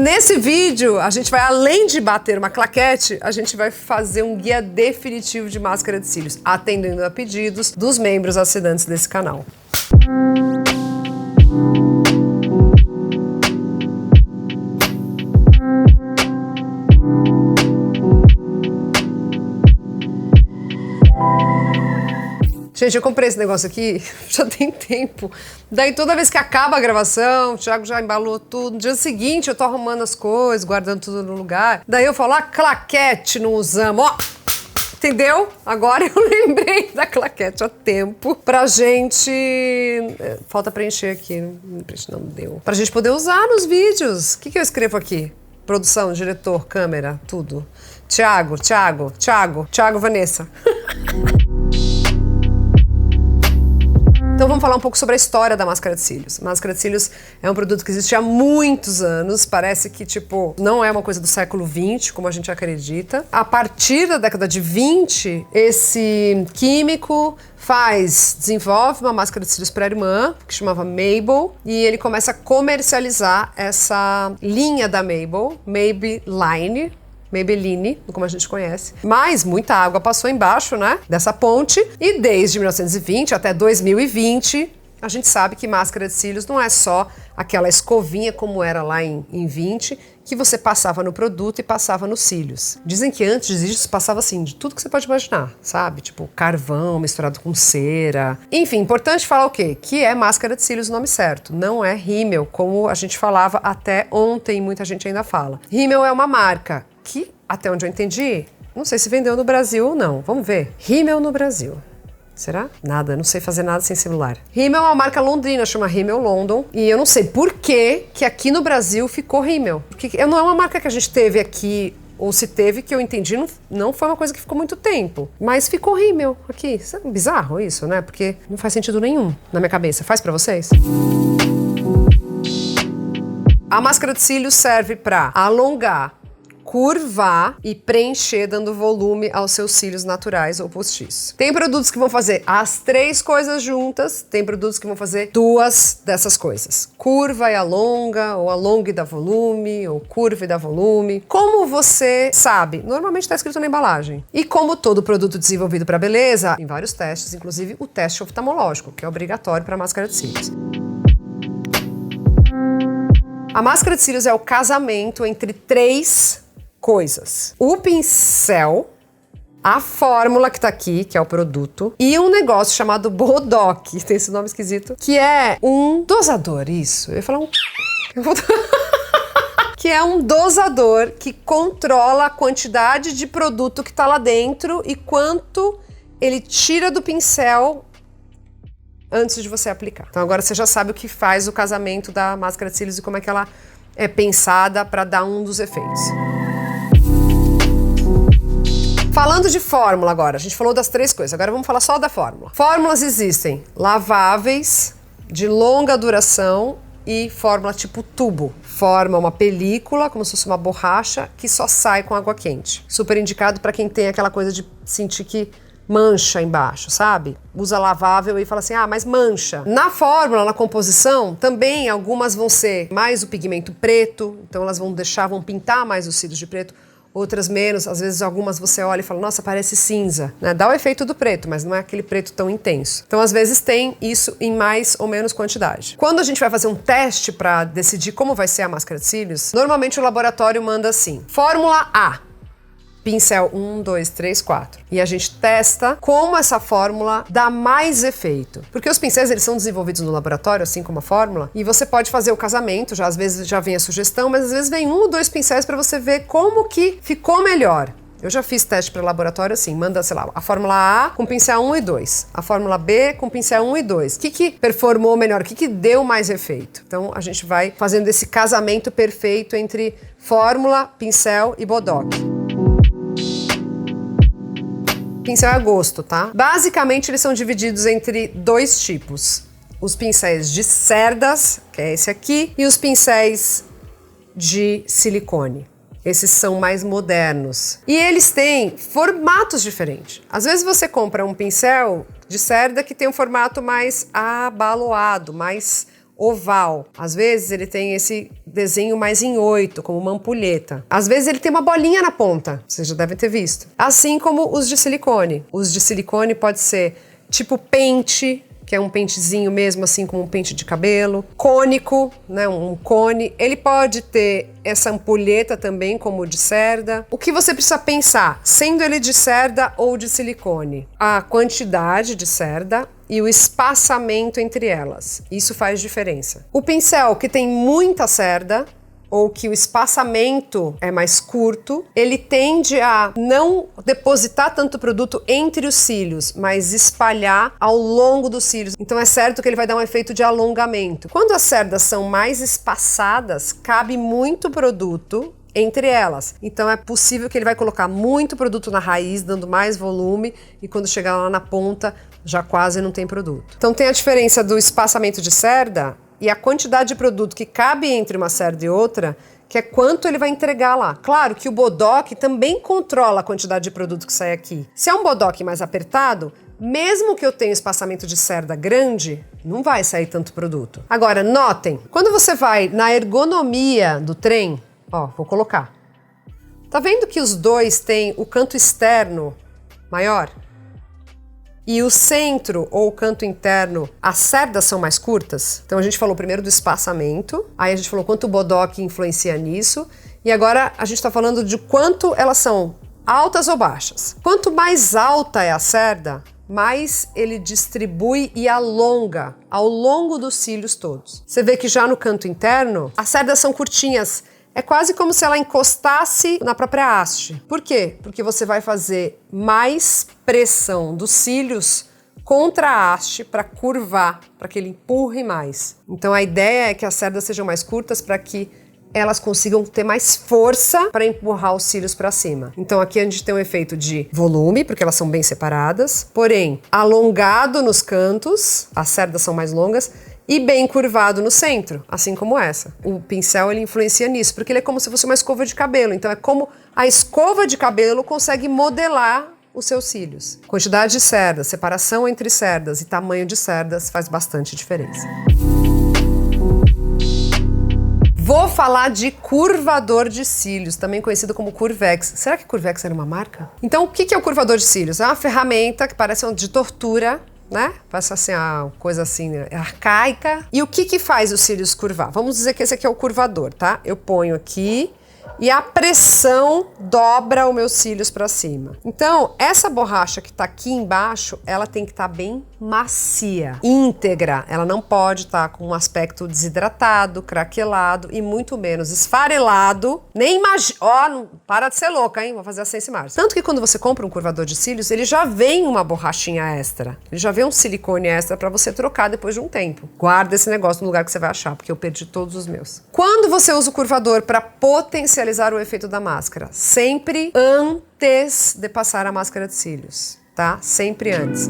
Nesse vídeo, a gente vai, além de bater uma claquete, a gente vai fazer um guia definitivo de máscara de cílios, atendendo a pedidos dos membros assinantes desse canal. Gente, eu comprei esse negócio aqui já tem tempo. Daí toda vez que acaba a gravação, o Thiago já embalou tudo. No dia seguinte eu tô arrumando as coisas, guardando tudo no lugar. Daí eu falo, claquete não usamos, ó. Entendeu? Agora eu lembrei da claquete a tempo pra gente... Falta preencher aqui, não deu. Pra gente poder usar nos vídeos. O que eu escrevo aqui? Produção, diretor, câmera, tudo. Thiago, Vanessa. Então vamos falar um pouco sobre a história da máscara de cílios. Máscara de cílios é um produto que existe há muitos anos, parece que, tipo, não é uma coisa do século XX, como a gente acredita. A partir da década de 20, esse químico desenvolve uma máscara de cílios para a irmã, que chamava Mabel, e ele começa a comercializar essa linha da Mabel, Maybelline, como a gente conhece. Mas muita água passou embaixo, né, dessa ponte, e desde 1920 até 2020, a gente sabe que máscara de cílios não é só aquela escovinha como era lá em 20, que você passava no produto e passava nos cílios. Dizem que antes disso passava assim, de tudo que você pode imaginar, sabe? Tipo carvão misturado com cera. Enfim, importante falar o quê? Que é máscara de cílios o nome certo. Não é rímel, como a gente falava até ontem, muita gente ainda fala. Rímel é uma marca que, até onde eu entendi, não sei se vendeu no Brasil ou não. Vamos ver. Rímel no Brasil. Será? Nada, não sei fazer nada sem celular. Rímel é uma marca londrina, chama Rímel London. E eu não sei por que aqui no Brasil ficou Rímel. Porque não é uma marca que a gente teve aqui, ou se teve, que eu entendi, não foi uma coisa que ficou muito tempo. Mas ficou Rímel aqui. Isso é bizarro isso, né? Porque não faz sentido nenhum na minha cabeça. Faz pra vocês? A máscara de cílios serve pra alongar, curvar e preencher, dando volume aos seus cílios naturais ou postiços. Tem produtos que vão fazer as três coisas juntas, tem produtos que vão fazer duas dessas coisas. Curva e alonga, ou alonga e dá volume, ou curva e dá volume. Como você sabe? Normalmente está escrito na embalagem. E como todo produto desenvolvido para beleza, tem vários testes, inclusive o teste oftalmológico, que é obrigatório para a máscara de cílios. A máscara de cílios é o casamento entre três coisas: o pincel, a fórmula que tá aqui, que é o produto, e um negócio chamado Bodoc, tem esse nome esquisito, que é um dosador, isso. Eu ia falar que é um dosador que controla a quantidade de produto que tá lá dentro e quanto ele tira do pincel antes de você aplicar. Então agora você já sabe o que faz o casamento da máscara de cílios e como é que ela é pensada para dar um dos efeitos. Falando de fórmula agora, a gente falou das três coisas, agora vamos falar só da fórmula. Fórmulas existem laváveis, de longa duração e fórmula tipo tubo. Forma uma película, como se fosse uma borracha, que só sai com água quente. Super indicado para quem tem aquela coisa de sentir que mancha embaixo, sabe? Usa lavável e fala assim, mas mancha. Na fórmula, na composição, também algumas vão ser mais o pigmento preto, então elas vão pintar mais os cílios de preto. Outras menos, às vezes algumas você olha e fala, nossa, parece cinza, né? Dá o efeito do preto, mas não é aquele preto tão intenso. Então, às vezes tem isso em mais ou menos quantidade. Quando a gente vai fazer um teste para decidir como vai ser a máscara de cílios, normalmente o laboratório manda assim, fórmula A, pincel 1, 2, 3, 4. E a gente testa como essa fórmula dá mais efeito. Porque os pincéis, eles são desenvolvidos no laboratório, assim como a fórmula, e você pode fazer o casamento, às vezes já vem a sugestão, mas às vezes vem 1 ou 2 pincéis para você ver como que ficou melhor. Eu já fiz teste para laboratório assim, manda, sei lá, a fórmula A com pincel 1 e 2, a fórmula B com pincel 1 e 2. O que performou melhor? O que deu mais efeito? Então a gente vai fazendo esse casamento perfeito entre fórmula, pincel e Bodoc. Pincel é a gosto, tá? Basicamente, eles são divididos entre dois tipos. Os pincéis de cerdas, que é esse aqui, e os pincéis de silicone. Esses são mais modernos. E eles têm formatos diferentes. Às vezes você compra um pincel de cerda que tem um formato mais abaloado, mais oval. Às vezes ele tem esse desenho mais em 8, como uma ampulheta. Às vezes ele tem uma bolinha na ponta, vocês já devem ter visto. Assim como os de silicone. Os de silicone pode ser tipo pente, que é um pentezinho mesmo, assim como um pente de cabelo. Cônico, né, um cone. Ele pode ter essa ampulheta também, como o de cerda. O que você precisa pensar, sendo ele de cerda ou de silicone? A quantidade de cerda e o espaçamento entre elas. Isso faz diferença. O pincel que tem muita cerda, ou que o espaçamento é mais curto, ele tende a não depositar tanto produto entre os cílios, mas espalhar ao longo dos cílios. Então é certo que ele vai dar um efeito de alongamento. Quando as cerdas são mais espaçadas, cabe muito produto entre elas. Então é possível que ele vai colocar muito produto na raiz, dando mais volume, e quando chegar lá na ponta, já quase não tem produto. Então tem a diferença do espaçamento de cerda e a quantidade de produto que cabe entre uma cerda e outra, que é quanto ele vai entregar lá. Claro que o bodoque também controla a quantidade de produto que sai aqui. Se é um bodoque mais apertado, mesmo que eu tenha espaçamento de cerda grande, não vai sair tanto produto. Agora, notem, quando você vai na ergonomia do trem, ó, vou colocar. Tá vendo que os dois têm o canto externo maior? E o centro ou o canto interno, as cerdas são mais curtas? Então a gente falou primeiro do espaçamento, aí a gente falou quanto o bodoque influencia nisso, e agora a gente está falando de quanto elas são altas ou baixas. Quanto mais alta é a cerda, mais ele distribui e alonga ao longo dos cílios todos. Você vê que já no canto interno, as cerdas são curtinhas. É quase como se ela encostasse na própria haste. Por quê? Porque você vai fazer mais pressão dos cílios contra a haste para curvar, para que ele empurre mais. Então a ideia é que as cerdas sejam mais curtas para que elas consigam ter mais força para empurrar os cílios para cima. Então aqui a gente tem um efeito de volume, porque elas são bem separadas, porém alongado nos cantos, as cerdas são mais longas, e bem curvado no centro, assim como essa. O pincel ele influencia nisso, porque ele é como se fosse uma escova de cabelo. Então é como a escova de cabelo consegue modelar os seus cílios. Quantidade de cerdas, separação entre cerdas e tamanho de cerdas faz bastante diferença. Vou falar de curvador de cílios, também conhecido como Curvex. Será que Curvex era uma marca? Então o que é o curvador de cílios? É uma ferramenta que parece uma de tortura, né? Parece assim, uma coisa assim, arcaica. E o que faz os cílios curvar? Vamos dizer que esse aqui é o curvador, tá? Eu ponho aqui e a pressão dobra os meus cílios para cima. Então, essa borracha que tá aqui embaixo, ela tem que estar bem macia, íntegra. Ela não pode estar com um aspecto desidratado, craquelado e muito menos esfarelado. Nem imagina... Ó, não para de ser louca, hein? Vou fazer a Sense Mars. Tanto que quando você compra um curvador de cílios, ele já vem uma borrachinha extra. Ele já vem um silicone extra para você trocar depois de um tempo. Guarda esse negócio no lugar que você vai achar, porque eu perdi todos os meus. Quando você usa o curvador para potencializar o efeito da máscara, sempre antes de passar a máscara de cílios, tá? Sempre antes.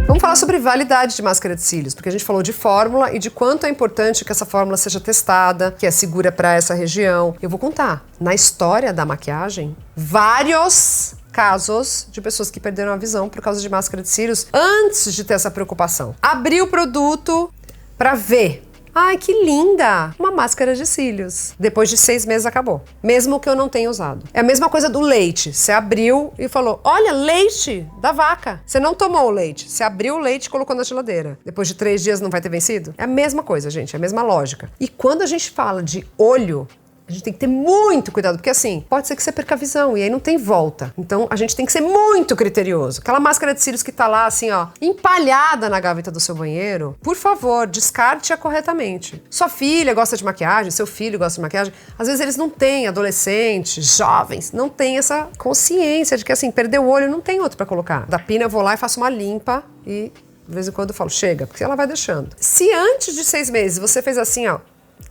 Vamos falar sobre validade de máscara de cílios, porque a gente falou de fórmula e de quanto é importante que essa fórmula seja testada, que é segura para essa região. Eu vou contar, na história da maquiagem, vários casos de pessoas que perderam a visão por causa de máscara de cílios antes de ter essa preocupação. Abri o produto para ver. Ai, que linda! Uma máscara de cílios. Depois de 6 meses acabou. Mesmo que eu não tenha usado. É a mesma coisa do leite. Você abriu e falou, olha, leite da vaca. Você não tomou o leite. Você abriu o leite e colocou na geladeira. Depois de 3 dias não vai ter vencido? É a mesma coisa, gente. É a mesma lógica. E quando a gente fala de olho, a gente tem que ter muito cuidado, porque assim, pode ser que você perca a visão e aí não tem volta. Então a gente tem que ser muito criterioso. Aquela máscara de cílios que tá lá assim, ó, empalhada na gaveta do seu banheiro, por favor, descarte-a corretamente. Sua filha gosta de maquiagem, seu filho gosta de maquiagem, às vezes eles não têm, adolescentes, jovens, não têm essa consciência de que assim, perder o olho não tem outro pra colocar. Da pina eu vou lá e faço uma limpa e de vez em quando eu falo, chega, porque ela vai deixando. Se antes de 6 meses você fez assim, ó,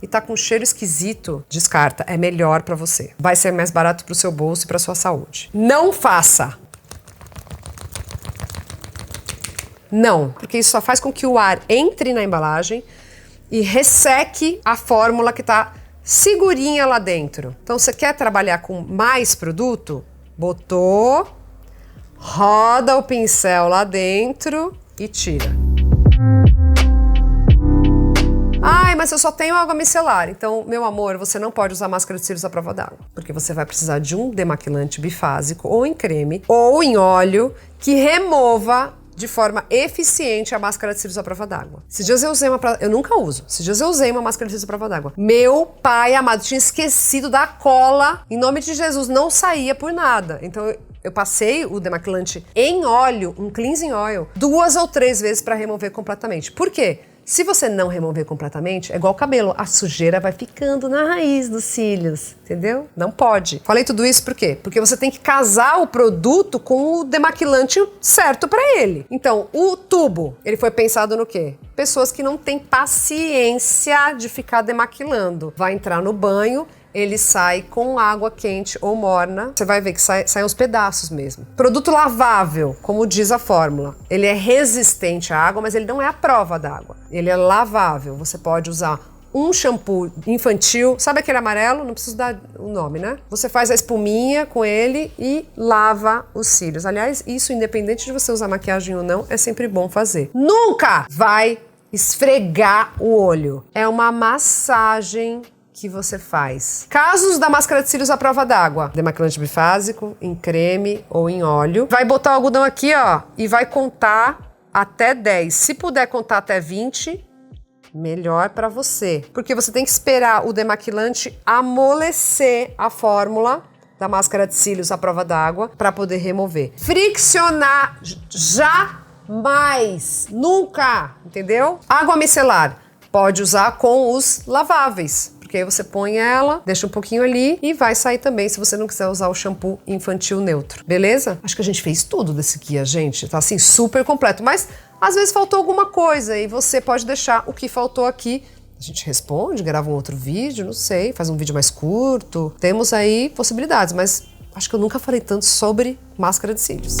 e tá com um cheiro esquisito, descarta. É melhor pra você. Vai ser mais barato pro seu bolso e pra sua saúde. Não faça! Não, porque isso só faz com que o ar entre na embalagem e resseque a fórmula que tá segurinha lá dentro. Então, você quer trabalhar com mais produto? Botou, roda o pincel lá dentro e tira. Ai, mas eu só tenho água micelar. Então, meu amor, você não pode usar máscara de cílios à prova d'água, porque você vai precisar de um demaquilante bifásico, ou em creme, ou em óleo, que remova de forma eficiente a máscara de cílios à prova d'água. Esses dias eu usei eu nunca uso. Esses dias eu usei uma máscara de cílios à prova d'água. Meu pai amado, tinha esquecido da cola. Em nome de Jesus, não saía por nada. Então eu passei o demaquilante em óleo, um cleansing oil, 2 ou 3 vezes para remover completamente. Por quê? Se você não remover completamente, é igual o cabelo, a sujeira vai ficando na raiz dos cílios, entendeu? Não pode. Falei tudo isso por quê? Porque você tem que casar o produto com o demaquilante certo para ele. Então, o tubo, ele foi pensado no quê? Pessoas que não têm paciência de ficar demaquilando. Vai entrar no banho, ele sai com água quente ou morna. Você vai ver que saem uns pedaços mesmo. Produto lavável, como diz a fórmula. Ele é resistente à água, mas ele não é à prova d'água. Ele é lavável. Você pode usar um shampoo infantil. Sabe aquele amarelo? Não preciso dar o nome, né? Você faz a espuminha com ele e lava os cílios. Aliás, isso independente de você usar maquiagem ou não, é sempre bom fazer. Nunca vai esfregar o olho. É uma massagem que você faz. Casos da máscara de cílios à prova d'água. Demaquilante bifásico, em creme ou em óleo. Vai botar o algodão aqui, ó, e vai contar até 10. Se puder contar até 20, melhor pra você. Porque você tem que esperar o demaquilante amolecer a fórmula da máscara de cílios à prova d'água para poder remover. Friccionar jamais, nunca, entendeu? Água micelar. Pode usar com os laváveis. Porque aí você põe ela, deixa um pouquinho ali e vai sair também se você não quiser usar o shampoo infantil neutro. Beleza? Acho que a gente fez tudo desse guia, gente. Tá assim, super completo. Mas às vezes faltou alguma coisa e você pode deixar o que faltou aqui. A gente responde, grava um outro vídeo, não sei, faz um vídeo mais curto. Temos aí possibilidades, mas acho que eu nunca falei tanto sobre máscara de cílios.